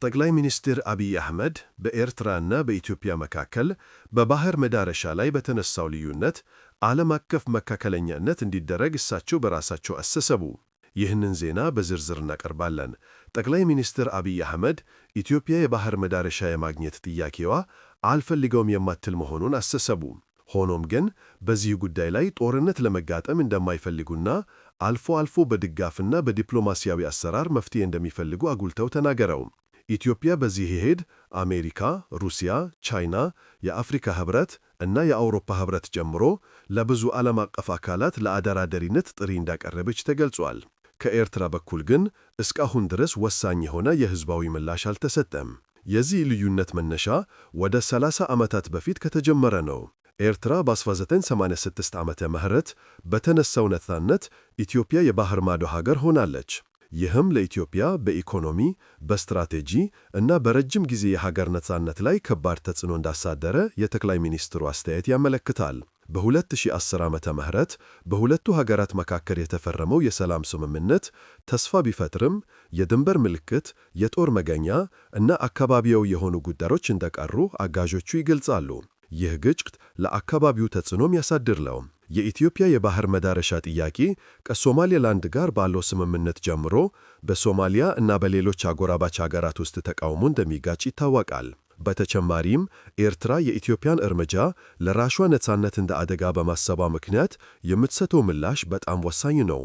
ጠቅላይ ሚኒስትር አብይ አህመድ በኤርትራና በኢትዮጵያ መካከል በባህር መዳረሻ ላይ በተነሳው ልዩነት ዓለም አቀፍ መካከለኛነት እንዲደረግ እሳቸው በራሳቸው አሰሰቡ። ይህንን ዜና በዝርዝር እናቀርባለን። ጠቅላይ ሚኒስትር አብይ አህመድ ኢትዮጵያ የባህር መዳረሻ የማግኘት ጥያቄዋ አልፈልገውም የማትል መሆኑን አሰሰቡ። ሆኖም ግን በዚህ ጉዳይ ላይ ጦርነት ለመጋጠም እንደማይፈልጉና አልፎ አልፎ በድጋፍና በዲፕሎማሲያዊ አሰራር መፍትሄ እንደሚፈልጉ አጉልተው ተናገረው። ኢትዮጵያ በዚህ ሄድ አሜሪካ፣ ሩሲያ፣ ቻይና፣ የአፍሪካ ህብረት እና የአውሮፓ ህብረት ጨምሮ ለብዙ ዓለም አቀፍ አካላት ለአደራዳሪነት ጥሪ እንዳቀረበች ተገልጿል። ከኤርትራ በኩል ግን እስካሁን ድረስ ወሳኝ የሆነ የህዝባዊ ምላሽ አልተሰጠም። የዚህ ልዩነት መነሻ ወደ 30 ዓመታት በፊት ከተጀመረ ነው። ኤርትራ በ1986 ዓመተ ምህረት በተነሳው ነፃነት ኢትዮጵያ የባህር ማዶ ሀገር ሆናለች። ይህም ለኢትዮጵያ በኢኮኖሚ፣ በስትራቴጂ እና በረጅም ጊዜ የሀገር ነፃነት ላይ ከባድ ተጽዕኖ እንዳሳደረ የጠቅላይ ሚኒስትሩ አስተያየት ያመለክታል። በ2010 ዓመተ ምህረት በሁለቱ ሀገራት መካከል የተፈረመው የሰላም ስምምነት ተስፋ ቢፈጥርም የድንበር ምልክት፣ የጦር መገኛ እና አካባቢያዊ የሆኑ ጉዳዮች እንደቀሩ አጋዦቹ ይገልጻሉ። ይህ ግጭት ለአካባቢው ተጽዕኖም ያሳድር ነው። የኢትዮጵያ የባህር መዳረሻ ጥያቄ ከሶማሌላንድ ጋር ባለው ስምምነት ጀምሮ በሶማሊያ እና በሌሎች አጎራባች ሀገራት ውስጥ ተቃውሞ እንደሚጋጭ ይታወቃል። በተጨማሪም ኤርትራ የኢትዮጵያን እርምጃ ለራሷ ነፃነት እንደ አደጋ በማሰቧ ምክንያት የምትሰጠው ምላሽ በጣም ወሳኝ ነው።